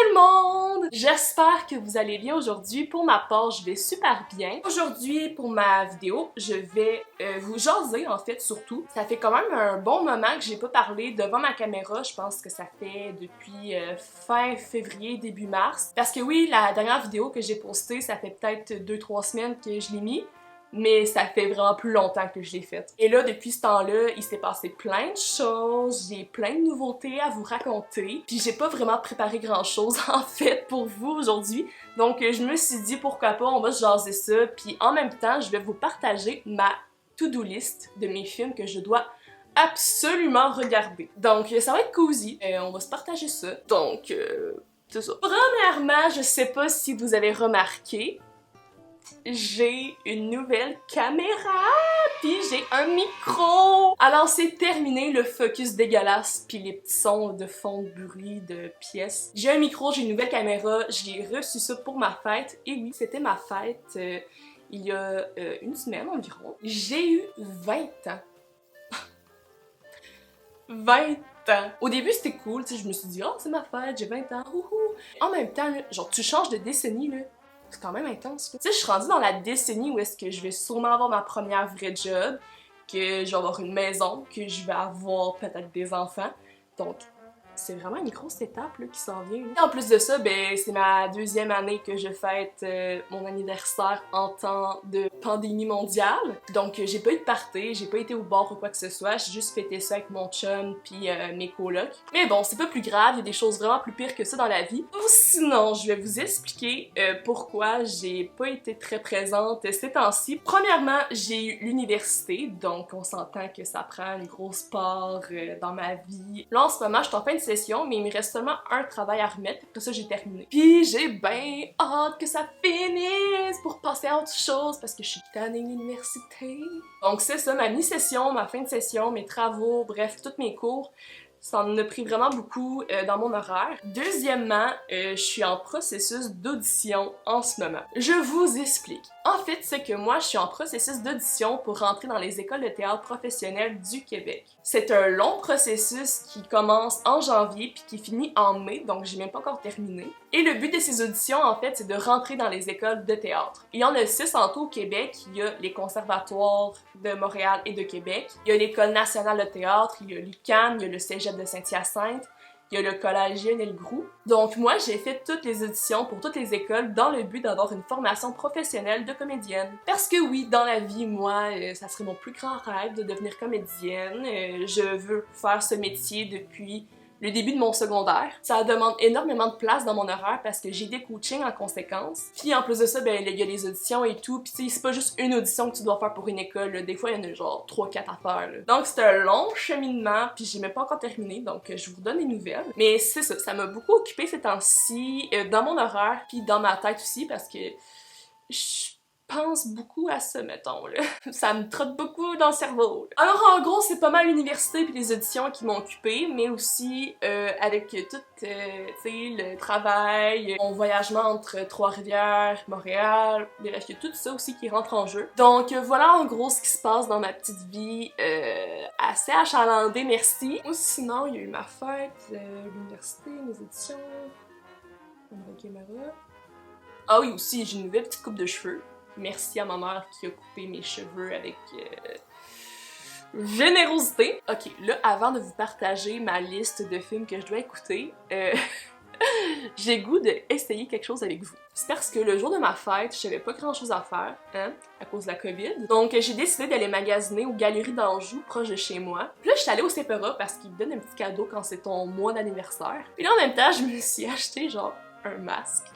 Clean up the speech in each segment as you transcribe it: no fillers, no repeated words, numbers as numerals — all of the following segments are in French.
tout le monde! J'espère que vous allez bien aujourd'hui. Pour ma part, je vais super bien. Aujourd'hui, pour ma vidéo, je vais vous jaser en fait surtout. Ça fait quand même un bon moment que j'ai pas parlé devant ma caméra. Je pense que ça fait depuis fin février, début mars. Parce que oui, la dernière vidéo que j'ai postée, ça fait peut-être 2-3 semaines que je l'ai mis. Mais ça fait vraiment plus longtemps que je l'ai faite. Et là, depuis ce temps-là, il s'est passé plein de choses, j'ai plein de nouveautés à vous raconter, puis j'ai pas vraiment préparé grand-chose en fait pour vous aujourd'hui. Donc je me suis dit pourquoi pas, on va se jaser ça, puis en même temps, je vais vous partager ma to-do list de mes films que je dois absolument regarder. Donc ça va être cosy, on va se partager ça. Donc c'est ça. Premièrement, je sais pas si vous avez remarqué, j'ai une nouvelle caméra, puis j'ai un micro. Alors c'est terminé le focus dégueulasse puis les petits sons de fond de bruit de pièces. J'ai un micro, j'ai une nouvelle caméra, j'ai reçu ça pour ma fête. Et oui, c'était ma fête il y a une semaine environ. J'ai eu 20 ans. 20 ans. Au début c'était cool, tu sais, je me suis dit oh c'est ma fête, j'ai 20 ans. Ouhou. En même temps, là, genre tu changes de décennie là. C'est quand même intense, là. Tu sais, je suis rendue dans la décennie où est-ce que je vais sûrement avoir ma première vraie job, que je vais avoir une maison, que je vais avoir peut-être des enfants. Donc, c'est vraiment une grosse étape là, qui s'en vient. Et en plus de ça, ben c'est ma deuxième année que je fête mon anniversaire en temps de pandémie mondiale. Donc j'ai pas eu de party, j'ai pas été au bar ou quoi que ce soit, j'ai juste fêté ça avec mon chum puis mes colocs. Mais bon, c'est pas plus grave, il y a des choses vraiment plus pires que ça dans la vie. Ou sinon, je vais vous expliquer pourquoi j'ai pas été très présente ces temps-ci. Premièrement, j'ai eu l'université, donc on s'entend que ça prend une grosse part dans ma vie. Là en ce moment, je suis en fin de session, mais il me reste seulement un travail à remettre, après ça j'ai terminé. Puis j'ai bien hâte que ça finisse pour passer à autre chose parce que je suis tannée de l'université. Donc c'est ça, ma mi-session, ma fin de session, mes travaux, bref, tous mes cours. Ça en a pris vraiment beaucoup dans mon horaire. Deuxièmement, je suis en processus d'audition en ce moment. Je vous explique. En fait, c'est que moi, je suis en processus d'audition pour rentrer dans les écoles de théâtre professionnelles du Québec. C'est un long processus qui commence en janvier puis qui finit en mai, donc j'ai même pas encore terminé. Et le but de ces auditions, en fait, c'est de rentrer dans les écoles de théâtre. Il y en a 6 en tout au Québec. Il y a les conservatoires de Montréal et de Québec. Il y a l'École nationale de théâtre, il y a l'UQAM, il y a le Cégep de Saint-Hyacinthe, il y a le collège Lionel Groulx. Donc moi, j'ai fait toutes les auditions pour toutes les écoles dans le but d'avoir une formation professionnelle de comédienne. Parce que oui, dans la vie, moi, ça serait mon plus grand rêve de devenir comédienne. Je veux faire ce métier depuis le début de mon secondaire. Ça demande énormément de place dans mon horaire parce que j'ai des coachings en conséquence. Puis en plus de ça, ben il y a les auditions et tout. Puis tu sais, c'est pas juste une audition que tu dois faire pour une école. Là. Des fois, il y en a genre 3-4 à faire. Là. Donc c'est un long cheminement, puis j'ai même pas encore terminé, donc je vous redonne des nouvelles. Mais c'est ça, ça m'a beaucoup occupé ces temps-ci, dans mon horaire, puis dans ma tête aussi, parce que je pense beaucoup à ça, mettons, là. Ça me trotte beaucoup dans le cerveau. Là. Alors, en gros, c'est pas mal l'université puis les auditions qui m'ont occupée, mais aussi avec tout, tu sais, le travail, mon voyagement entre Trois-Rivières, Montréal, bref, il y a tout ça aussi qui rentre en jeu. Donc, voilà en gros ce qui se passe dans ma petite vie, assez achalandée, merci. Ou sinon, il y a eu ma fête, l'université, mes auditions, une nouvelle caméra. Ah oui, aussi, j'ai une nouvelle petite coupe de cheveux. Merci à ma mère qui a coupé mes cheveux avec générosité. Ok, là, avant de vous partager ma liste de films que je dois écouter, j'ai goût d'essayer quelque chose avec vous. C'est parce que le jour de ma fête, j'avais pas grand chose à faire, hein, à cause de la COVID. Donc j'ai décidé d'aller magasiner aux Galeries d'Anjou, proche de chez moi. Puis là, je suis allée au Sephora parce qu'ils me donnent un petit cadeau quand c'est ton mois d'anniversaire. Puis là, en même temps, je me suis acheté genre un masque.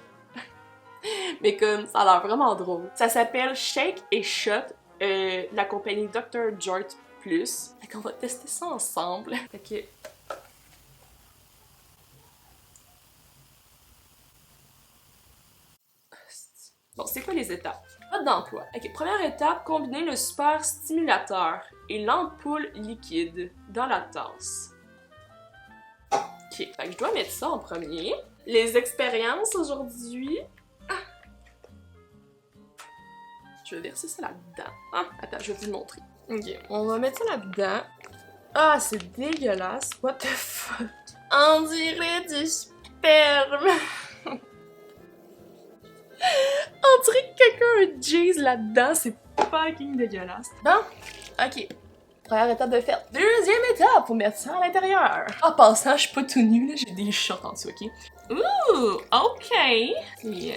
Mais comme, ça a l'air vraiment drôle. Ça s'appelle Shake et Shot, la compagnie Dr. Jart+. Fait qu'on va tester ça ensemble. Fait que... Bon, c'est quoi les étapes? Mode d'emploi. Ok, première étape, combiner le super stimulateur et l'ampoule liquide dans la tasse. Ok, fait que je dois mettre ça en premier. Les expériences aujourd'hui... Je vais verser ça là-dedans. Ah, attends, je vais vous le montrer. Ok, on va mettre ça là-dedans. Ah, c'est dégueulasse. What the fuck? On dirait du sperme! On dirait que quelqu'un a un J's là-dedans, c'est fucking dégueulasse. Bon, ok. Première étape de fait. Deuxième étape, faut mettre ça à l'intérieur. En passant, je suis pas tout nu, là, j'ai des shorts en dessous, ok? Ouh, ok. C'est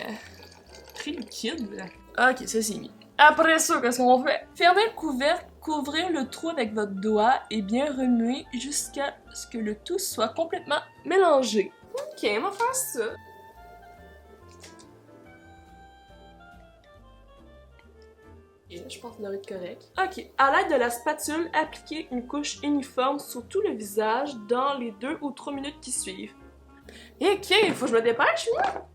très liquide, là. Ok, ça c'est mis. Après ça, qu'est-ce qu'on fait? Fermez le couvercle, couvrez le trou avec votre doigt et bien remuer jusqu'à ce que le tout soit complètement mélangé. Ok, on va faire ça. Et je pense qu'on devrait être correct. Ok, à l'aide de la spatule, appliquez une couche uniforme sur tout le visage dans les 2 ou 3 minutes qui suivent. Ok, faut que je me dépêche, là.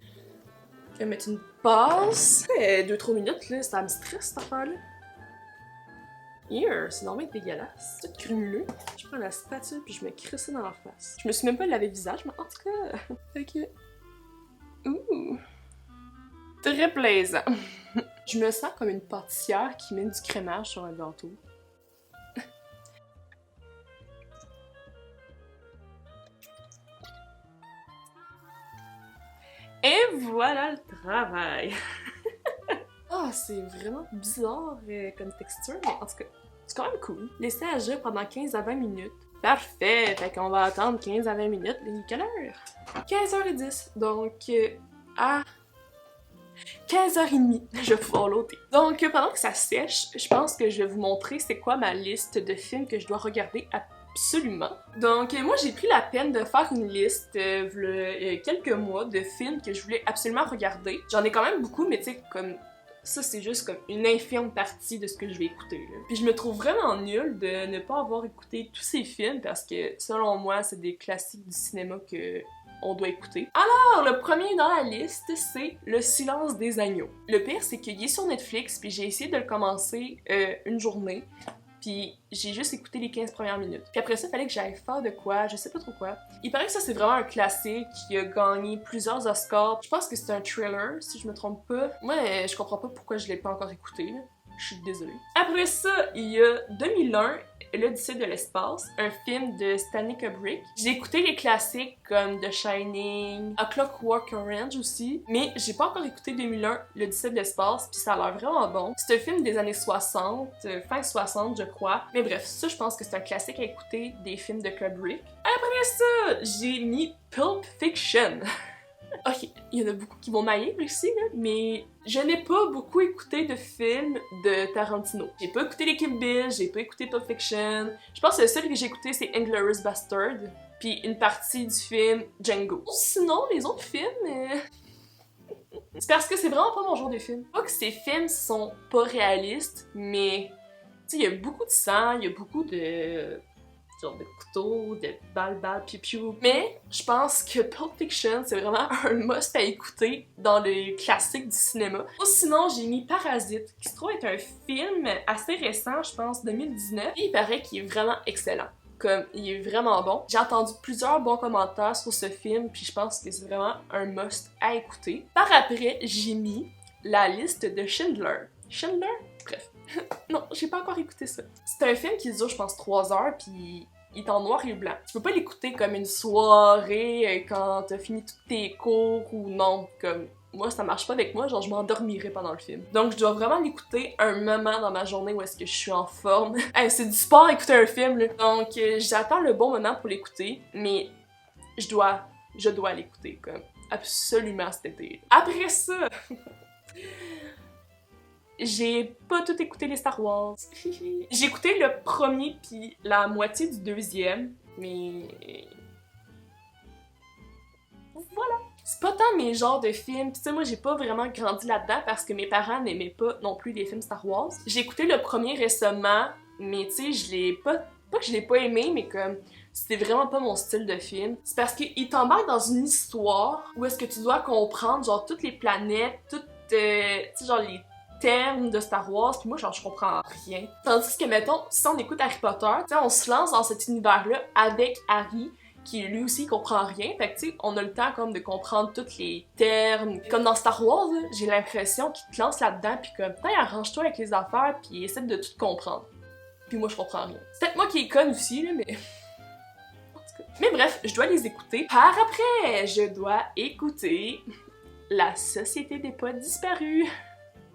Je vais mettre une passe. 2-3 minutes, là, ça me stresse, cette affaire-là. Here, c'est normalement dégueulasse. C'est tout crumuleux. Je prends la spatule puis je me crisse ça dans la face. Je me suis même pas lavé le visage, mais en tout cas... Ok. Ouh. Très plaisant. Je me sens comme une pâtissière qui met du crémage sur un gâteau. Et voilà le travail! Ah, c'est vraiment bizarre comme texture, mais en tout cas, c'est quand même cool. Laissez agir pendant 15 à 20 minutes. Parfait! Fait qu'on va attendre 15 à 20 minutes. Il est quelle heure? 15h10. Donc, à 15h30, je vais pouvoir l'ôter. Donc, pendant que ça sèche, je pense que je vais vous montrer c'est quoi ma liste de films que je dois regarder absolument. Donc, moi, j'ai pris la peine de faire une liste, quelques mois, de films que je voulais absolument regarder. J'en ai quand même beaucoup, mais tu sais, comme... Ça, c'est juste comme une infime partie de ce que je vais écouter, là. Puis je me trouve vraiment nulle de ne pas avoir écouté tous ces films parce que, selon moi, c'est des classiques du cinéma que on doit écouter. Alors, le premier dans la liste, c'est Le Silence des agneaux. Le pire, c'est qu'il est sur Netflix, puis j'ai essayé de le commencer une journée, puis j'ai juste écouté les 15 premières minutes. Puis après ça, il fallait que j'aille faire de quoi, je sais pas trop quoi. Il paraît que ça, c'est vraiment un classique qui a gagné plusieurs Oscars. Je pense que c'est un thriller, si je me trompe pas. Moi, je comprends pas pourquoi je l'ai pas encore écouté, là. Je suis désolée. Après ça, il y a 2001, L'Odyssée de l'espace, un film de Stanley Kubrick. J'ai écouté les classiques comme The Shining, A Clockwork Orange aussi, mais j'ai pas encore écouté 2001, L'Odyssée de l'espace, puis ça a l'air vraiment bon. C'est un film des années 60, fin 60 je crois. Mais bref, ça je pense que c'est un classique à écouter des films de Kubrick. Après ça, j'ai mis Pulp Fiction. Ok, il y en a beaucoup qui vont mailler aussi, là, mais je n'ai pas beaucoup écouté de films de Tarantino. J'ai pas écouté les Kill Bill, j'ai pas écouté Pulp Fiction. Je pense que le seul que j'ai écouté c'est Inglourious Bastard, puis une partie du film Django. Sinon, les autres films... c'est parce que c'est vraiment pas mon genre de film. Pas que ces films sont pas réalistes, mais... Tu sais, il y a beaucoup de sang, il y a beaucoup de... genre de couteaux, de balles, piou-piou. Mais je pense que Pulp Fiction, c'est vraiment un must à écouter dans les classiques du cinéma. Ou sinon, j'ai mis Parasite, qui se trouve être un film assez récent, je pense, 2019. Et il paraît qu'il est vraiment excellent. Comme, il est vraiment bon. J'ai entendu plusieurs bons commentaires sur ce film, puis je pense que c'est vraiment un must à écouter. Par après, j'ai mis la liste de Schindler. Schindler? Bref. Non, j'ai pas encore écouté ça. C'est un film qui dure, je pense, 3 heures, puis il est en noir et blanc. Tu peux pas l'écouter comme une soirée quand t'as fini tous tes cours ou non, comme... Moi, ça marche pas avec moi, genre je m'endormirais pendant le film. Donc je dois vraiment l'écouter un moment dans ma journée où est-ce que je suis en forme. Hey, c'est du sport écouter un film, là. Donc j'attends le bon moment pour l'écouter, mais je dois l'écouter, comme absolument cet été. Après ça... J'ai pas tout écouté les Star Wars. J'ai écouté le premier puis la moitié du deuxième, mais... Voilà. C'est pas tant mes genres de films, pis tu sais, moi j'ai pas vraiment grandi là-dedans parce que mes parents n'aimaient pas non plus les films Star Wars. J'ai écouté le premier récemment, mais tu sais, je l'ai pas... Pas que je l'ai pas aimé, mais comme... C'était vraiment pas mon style de film. C'est parce qu'il t'embarque dans une histoire où est-ce que tu dois comprendre, genre, toutes les planètes, toutes... tu sais, genre, les termes de Star Wars, puis moi genre je comprends rien. Tandis que mettons, si on écoute Harry Potter, tu sais, on se lance dans cet univers-là avec Harry, qui lui aussi comprend rien, fait que tu sais, on a le temps comme de comprendre tous les termes. Comme dans Star Wars, j'ai l'impression qu'il te lance là-dedans, puis comme, putain, arrange-toi avec les affaires, puis essaie de tout comprendre. Puis moi je comprends rien. C'est peut-être moi qui est conne aussi, là, mais... En tout cas. Mais bref, je dois les écouter. Par après, je dois écouter La Société des Poètes Disparus.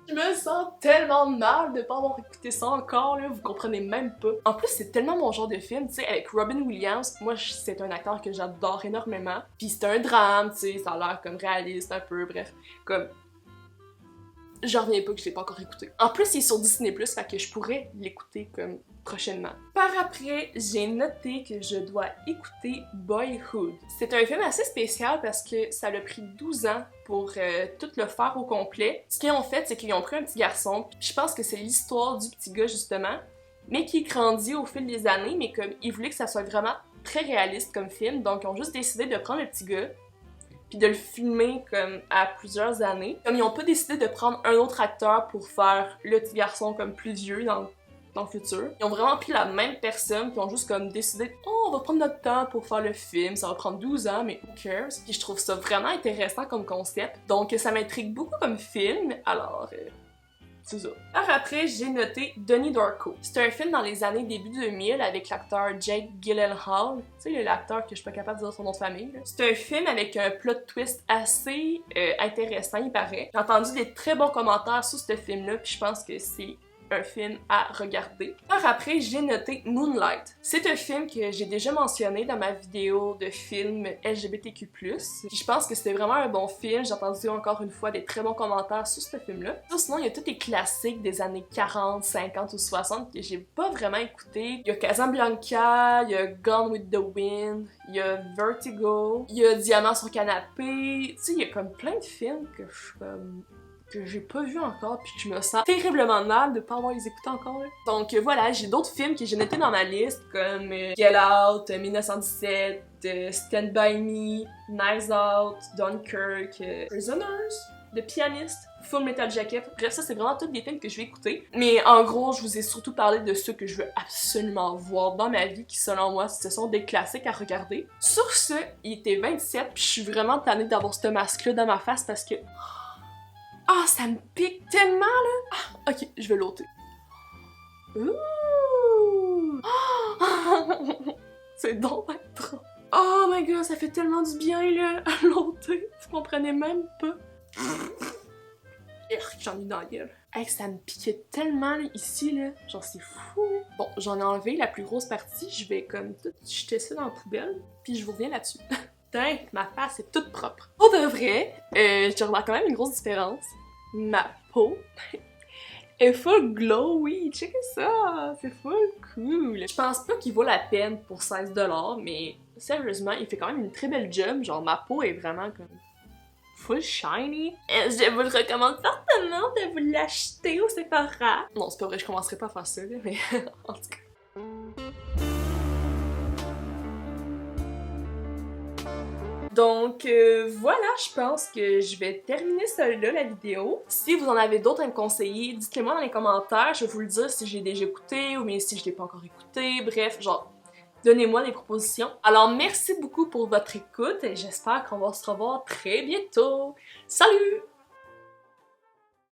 Je me sens tellement mal de pas avoir écouté ça encore, là, vous comprenez même pas. En plus, c'est tellement mon genre de film, tu sais, avec Robin Williams, moi, c'est un acteur que j'adore énormément. Puis c'est un drame, tu sais, ça a l'air comme réaliste un peu, bref, comme... J'en reviens pas que je l'ai pas encore écouté. En plus, il est sur Disney+, fait que je pourrais l'écouter comme prochainement. Par après, j'ai noté que je dois écouter Boyhood. C'est un film assez spécial parce que ça l'a pris 12 ans pour tout le faire au complet. Ce qu'ils ont fait, c'est qu'ils ont pris un petit garçon, puis je pense que c'est l'histoire du petit gars justement, mais qui grandit au fil des années, mais comme ils voulaient que ça soit vraiment très réaliste comme film, donc ils ont juste décidé de prendre le petit gars, puis de le filmer comme à plusieurs années. Comme ils ont pas décidé de prendre un autre acteur pour faire le petit garçon comme plus vieux dans le futur. Ils ont vraiment pris la même personne, puis ont juste comme décidé « Oh, on va prendre notre temps pour faire le film, ça va prendre 12 ans, mais who cares? » Puis je trouve ça vraiment intéressant comme concept. Donc ça m'intrigue beaucoup comme film, alors... c'est ça. Alors après, j'ai noté Donnie Darko. C'est un film dans les années début 2000 avec l'acteur Jake Gyllenhaal. Tu sais, l'acteur que je suis pas capable de dire son nom de famille. C'est un film avec un plot twist assez intéressant, il paraît. J'ai entendu des très bons commentaires sur ce film-là, puis je pense que c'est un film à regarder. Alors après, j'ai noté Moonlight. C'est un film que j'ai déjà mentionné dans ma vidéo de film LGBTQ+. Puis je pense que c'était vraiment un bon film. J'ai entendu encore une fois des très bons commentaires sur ce film-là. Sinon, il y a tous les classiques des années 40, 50 ou 60 que j'ai pas vraiment écouté. Il y a Casablanca, il y a Gone with the Wind, il y a Vertigo, il y a Diamant sur canapé. Tu sais, il y a comme plein de films que je suis comme... que j'ai pas vu encore, puis que je me sens terriblement mal de pas avoir les écoutés encore. Là. Donc voilà, j'ai d'autres films que j'ai notés dans ma liste, comme Get Out, 1917, Stand By Me, Knives Out, Dunkirk, Prisoners, The Pianist, Full Metal Jacket. Bref, ça c'est vraiment tous des films que je vais écouter. Mais en gros, je vous ai surtout parlé de ceux que je veux absolument voir dans ma vie, qui selon moi, ce sont des classiques à regarder. Sur ce, il était 27, puis je suis vraiment tannée d'avoir ce masque-là dans ma face parce que... Ah, ça me pique tellement, là! Ah, ok, je vais l'ôter. Ouh! C'est donc trop... Oh my god, ça fait tellement du bien, là, à l'ôter. Vous comprenez même pas. J'en ai dans la gueule. Hey, ça me piquait tellement, là, ici, là. Genre, c'est fou, là. Bon, j'en ai enlevé la plus grosse partie. Je vais, comme, tout jeter ça dans la poubelle. Puis je vous reviens là-dessus. Putain, ma face est toute propre. Pour de vrai, je remarque quand même une grosse différence. Ma peau est full glowy, check ça, c'est full cool. Je pense pas qu'il vaut la peine pour 16$, mais sérieusement, il fait quand même une très belle job. Genre, ma peau est vraiment comme full shiny. Et je vous le recommande fortement de vous l'acheter au Sephora. Non, c'est pas vrai, je commencerai pas à faire ça, là, mais en tout cas. Donc voilà, je pense que je vais terminer celle-là, la vidéo. Si vous en avez d'autres à me conseiller, dites-le-moi dans les commentaires, je vais vous le dire si j'ai déjà écouté ou bien si je l'ai pas encore écouté, bref, genre, donnez-moi des propositions. Alors merci beaucoup pour votre écoute et j'espère qu'on va se revoir très bientôt. Salut!